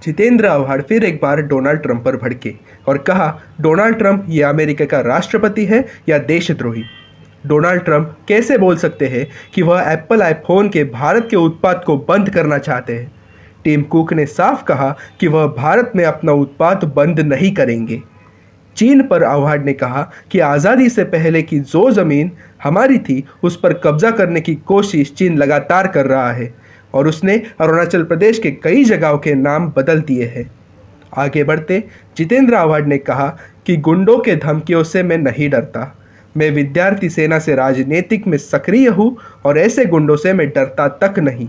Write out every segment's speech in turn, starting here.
जितेंद्र आव्हाड फिर एक बार Donald Trump पर भड़के और कहा, डोनाल्ड ट्रंप ये अमेरिका का राष्ट्रपति है या देशद्रोही। डोनाल्ड ट्रंप कैसे बोल सकते हैं कि वह एप्पल आईफोन के भारत के उत्पाद को बंद करना चाहते हैं। टिम कुक ने साफ कहा कि वह भारत में अपना उत्पाद बंद नहीं करेंगे। चीन पर आव्हाड ने कहा कि आज़ादी से पहले की जो ज़मीन हमारी थी उस पर कब्जा करने की कोशिश चीन लगातार कर रहा है और उसने अरुणाचल प्रदेश के कई जगहों के नाम बदल दिए हैं। आगे बढ़ते जितेंद्र आव्हाड ने कहा कि गुंडों के धमकियों से मैं नहीं डरता। मैं विद्यार्थी सेना से राजनीतिक में सक्रिय हूँ और ऐसे गुंडों से मैं डरता तक नहीं।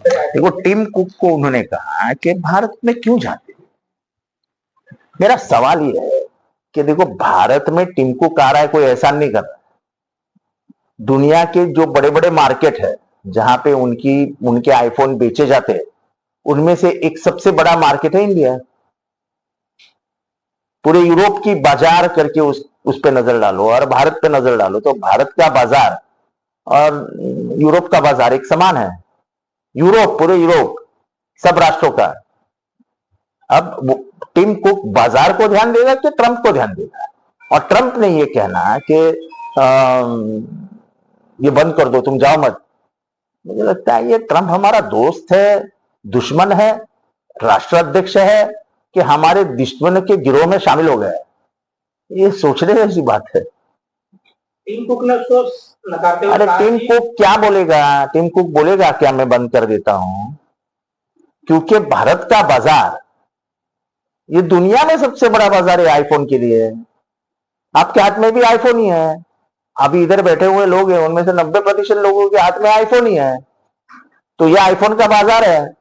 देखो, टिम कुक को उन्होंने कहा कि भारत में क्यों जाते। मेरा सवाल ये है कि देखो, भारत में टिम कुक आ रहा है, कोई एहसान नहीं कर रहा। दुनिया के जो बड़े बड़े मार्केट है जहां पे उनके आईफोन बेचे जाते हैं, उनमें से एक सबसे बड़ा मार्केट है इंडिया। पूरे यूरोप की बाजार करके उस पे नजर डालो और भारत पे नजर डालो तो भारत का बाजार और यूरोप का बाजार एक समान है। पूरे यूरोप सब राष्ट्रों का। अब टिम कुक बाजार को ध्यान देगा कि ट्रंप को ध्यान देगा? और ट्रंप ने ये कहना कि ये बंद कर दो, तुम जाओ मत। मुझे लगता है ये ट्रंप हमारा दोस्त है, दुश्मन है, राष्ट्राध्यक्ष है कि हमारे दुश्मन के गिरोह में शामिल हो गया है? ये सोचने जैसी बात है। टिम कुक ने उसको नकारते हुए अरे कहा टिम कुक क्या बोलेगा? टिम कुक बोलेगा क्या मैं बंद कर देता हूं? क्योंकि भारत का बाजार ये दुनिया में सबसे बड़ा बाजार है आईफोन के लिए। आपके हाथ में भी आईफोन ही है। अभी इधर बैठे हुए लोग हैं, उनमें से 90% लोगों के हाथ में आईफोन ही है। तो ये आईफोन का बाजार है।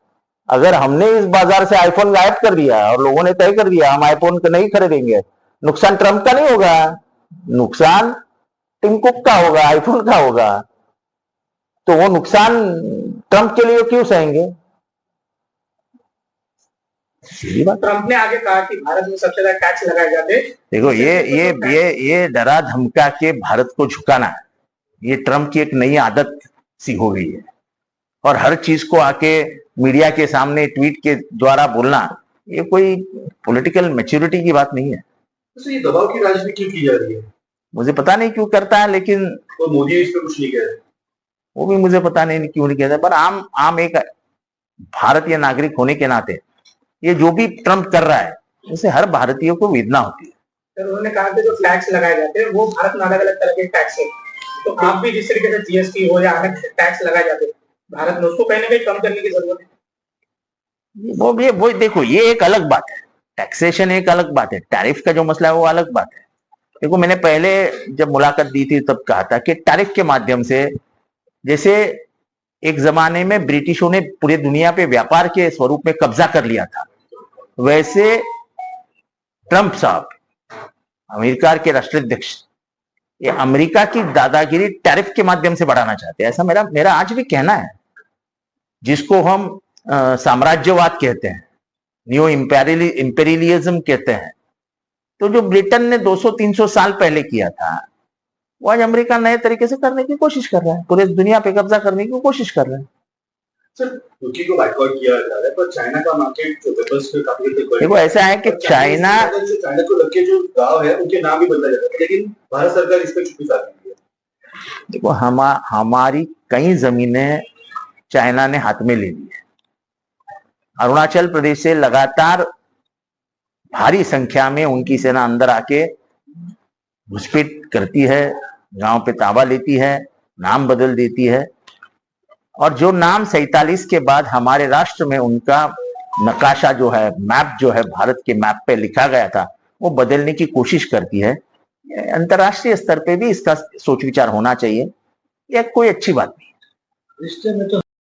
अगर हमने इस बाजार से आईफोन गायब कर दिया और लोगों ने तय कर दिया हम आईफोन को नहीं खरीदेंगे, नुकसान ट्रंप का नहीं होगा, नुकसान टिम कुक का होगा, आईफोन का होगा। तो वो नुकसान ट्रंप के लिए क्यों सहेंगे? ट्रंप ने आगे कहा कि भारत में सबसे ज्यादा टैक्स लगाए जाते। देखो, ये डरा धमका के भारत को झुकाना, ये ट्रंप की एक नई आदत सी हो गई है। और हर चीज को आके मीडिया के सामने ट्वीट के द्वारा बोलना, ये कोई पॉलिटिकल मैच्योरिटी की बात नहीं है। तो ये दबाव की राजनीति क्यों की जा रही है? मुझे पता नहीं क्यों करता है, लेकिन तो मोदी इस पे कुछ नहीं कह रहे। वो भी मुझे पता नहीं क्यों नहीं कहता। पर आम एक भारतीय नागरिक होने के नाते ये जो भी ट्रंप कर रहा है उसे हर भारतीय को वेदना होती है। सर, उन्होंने कहा कि जो टैक्स लगाए जाते हैं वो भारत में अलग अलग तरह के टैक्स है, तो आप भी जिस तरीके से जीएसटी हो या अलग टैक्स लगाए जाते हैं भारत में, उसको कहीं ना कहीं कम करने की जरूरत है। वो देखो, ये एक अलग बात है। टैक्सेशन एक अलग बात है, टैरिफ का जो मसला है वो अलग बात है। देखो, मैंने पहले जब मुलाकात दी थी तब कहा था कि टैरिफ के माध्यम से, जैसे एक जमाने में ब्रिटिशों ने पूरी दुनिया पे व्यापार के स्वरूप में कब्जा कर लिया था, वैसे ट्रंप साहब, अमेरिका के राष्ट्राध्यक्ष, ये अमेरिका की दादागिरी टैरिफ के माध्यम से बढ़ाना चाहते हैं। ऐसा मेरा आज भी कहना है, जिसको हम साम्राज्यवाद कहते हैं, न्यू इंपेरियलिज्म कहते हैं। तो जो ब्रिटेन ने 200-300 साल पहले किया था, वो आज अमेरिका नए तरीके से करने की कोशिश कर रहा है, पूरे दुनिया पे कब्जा करने की कोशिश कर रहा है। सर, तुर्की को बायकॉट किया जा रहा है, पर चाइना का मार्केट वेपर्स पे काफी हद तक देखो, ऐसा है कि चाइना को लग के जो गांव है उनके नाम भी बदला जाता है, लेकिन भारत सरकार इस पर चुप्पी साध रही है। देखो, हमारी कई जमीनें चाइना ने हाथ में ले ली है। अरुणाचल प्रदेश से लगातार भारी संख्या में उनकी सेना अंदर आके घुसपैठ करती है, गांव पे ताबा लेती है, नाम बदल देती है। और जो नाम 47 के बाद हमारे राष्ट्र में उनका नकाशा जो है, मैप जो है, भारत के मैप पे लिखा गया था, वो बदलने की कोशिश करती है। अंतर्राष्ट्रीय स्तर पे भी इसका सोच विचार होना चाहिए। यह कोई अच्छी बात नहीं। रिश्ते में तो